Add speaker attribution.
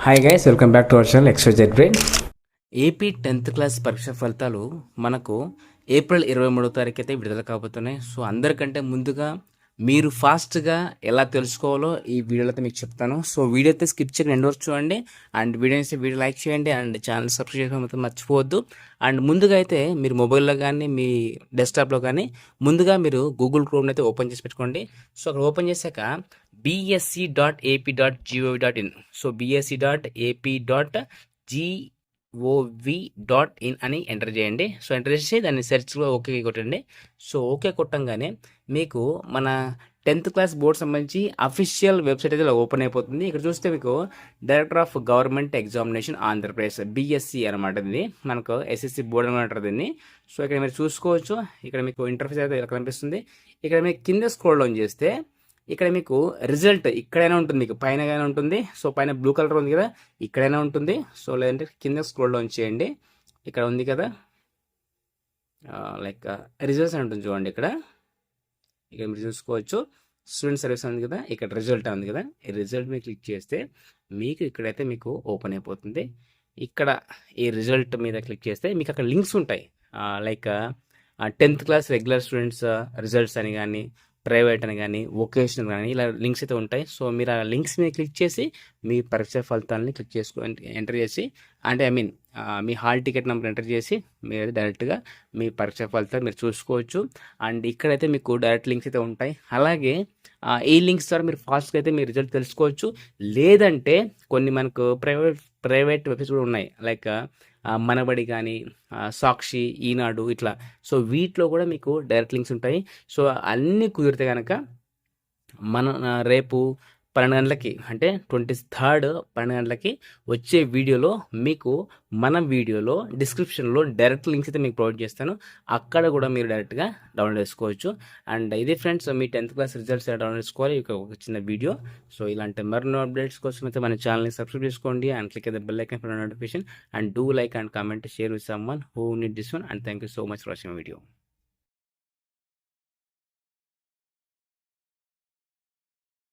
Speaker 1: Hi guys, welcome back to our channel XYZ Brain.
Speaker 2: AP 10th class పరీక్ష ఫలితాలు మనకు April 23వ తారీఖు అయితే విడుదల కాబోతున్నాయి. సో అందరికంటే ముందుగా మీరు ఫాస్ట్గా ఎలా తెలుసుకోవాలో ఈ వీడియోలో అయితే మీకు చెప్తాను. సో వీడియో అయితే స్కిప్ చేయడం ఎండ్ వరకు చూడండి. అండ్ వీడియో లైక్ చేయండి అండ్ ఛానల్ సబ్స్క్రైబ్ చేయడం అయితే మర్చిపోవద్దు. అండ్ ముందుగా అయితే మీరు మొబైల్లో కానీ మీ డెస్క్టాప్లో కానీ ముందుగా మీరు గూగుల్ క్రోమ్ అయితే ఓపెన్ చేసి పెట్టుకోండి. సో అక్కడ ఓపెన్ చేశాక bsc.ap.gov.in సో bsc.ap.gov.in అని ఎంటర్ చేయండి. సో ఎంటర్ చేసి దాన్ని సెర్చ్లో ఓకే కొట్టండి. సో ఓకే కొట్టంగానే మీకు మన 10th క్లాస్ బోర్డ్ సంబంధించి అఫీషియల్ వెబ్సైట్ అయితే ఓపెన్ అయిపోతుంది. ఇక్కడ చూస్తే మీకు director of government examination Andhra Pradesh BSc అనమాట. ఇది మనకు SSC బోర్డు అని అంటారు దీన్ని. సో ఇక్కడ మీరు చూసుకోవచ్చు. ఇక్కడ మీకు ఇంటర్ఫేస్ అయితే ఇలా కనిపిస్తుంది. ఇక్కడ మీకు కింద స్క్రోల్ డౌన్ చేస్తే ఇక్కడ మీకు రిజల్ట్ ఇక్కడైనా ఉంటుంది, మీకు పైన ఉంటుంది. సో పైన బ్లూ కలర్ ఉంది కదా, ఇక్కడైనా ఉంటుంది. సో లేదంటే కింద స్క్రోల్ డౌన్ చేయండి, ఇక్కడ ఉంది కదా లైక్ రిజల్ట్స్ అని ఉంటుంది చూడండి. ఇక్కడ మీరు చూసుకోవచ్చు స్టూడెంట్ సర్వీస్ ఉంది కదా, ఇక్కడ రిజల్ట్ ఉంది కదా. ఈ రిజల్ట్ మీద క్లిక్ చేస్తే మీకు ఇక్కడైతే మీకు ఓపెన్ అయిపోతుంది. ఇక్కడ ఈ రిజల్ట్ మీద క్లిక్ చేస్తే మీకు అక్కడ లింక్స్ ఉంటాయి. Like 10th class regular students results అని కానీ, ప్రైవేట్ అని కానీ, వొకేషనల్ కానీ ఇలా లింక్స్ అయితే ఉంటాయి. సో మీరు ఆ లింక్స్ మీద క్లిక్ చేసి మీ పరీక్ష ఫలితాలని క్లిక్ ఎంటర్ చేసి అంటే మీ హాల్ టికెట్ నెంబర్ ఎంటర్ చేసి మీరు డైరెక్ట్గా మీ పరీక్ష ఫలితాలు మీరు చూసుకోవచ్చు. అండ్ ఇక్కడైతే మీకు డైరెక్ట్ లింక్స్ అయితే ఉంటాయి. అలాగే ఈ లింక్స్ ద్వారా మీరు ఫాస్ట్గా అయితే మీ రిజల్ట్ తెలుసుకోవచ్చు. లేదంటే కొన్ని మనకు ప్రైవేట్ వెబ్సైట్స్ కూడా ఉన్నాయి, లైక్ మనబడి కానీ, సాక్షి, ఈనాడు ఇట్లా. సో వీటిలో కూడా మీకు డైరెక్ట్ లింక్స్ ఉంటాయి. సో అన్నీ కుదిరితే కనుక రేపు 12 గంటలకి అంటే 23rd 12 గంటలకి వచ్చే వీడియోలో మీకు మన వీడియోలో డిస్క్రిప్షన్లో డైరెక్ట్ లింక్స్ అయితే మీకు ప్రొవైడ్ చేస్తాను. అక్కడ కూడా మీరు డైరెక్ట్గా డౌన్లోడ్ చేసుకోవచ్చు. అండ్ ఇది ఫ్రెండ్స్ మీ 10th క్లాస్ రిజల్ట్స్ డౌన్లోడ్ చేసుకోవాలి. ఒక చిన్న వీడియో. సో ఇలాంటి మరిన్ని అప్డేట్స్ కోసం అయితే మన ఛానల్ని సబ్స్క్రైబ్ చేసుకోండి and click the bell icon for notification and do like and comment share with someone who need this one. And thank you so much for watching video.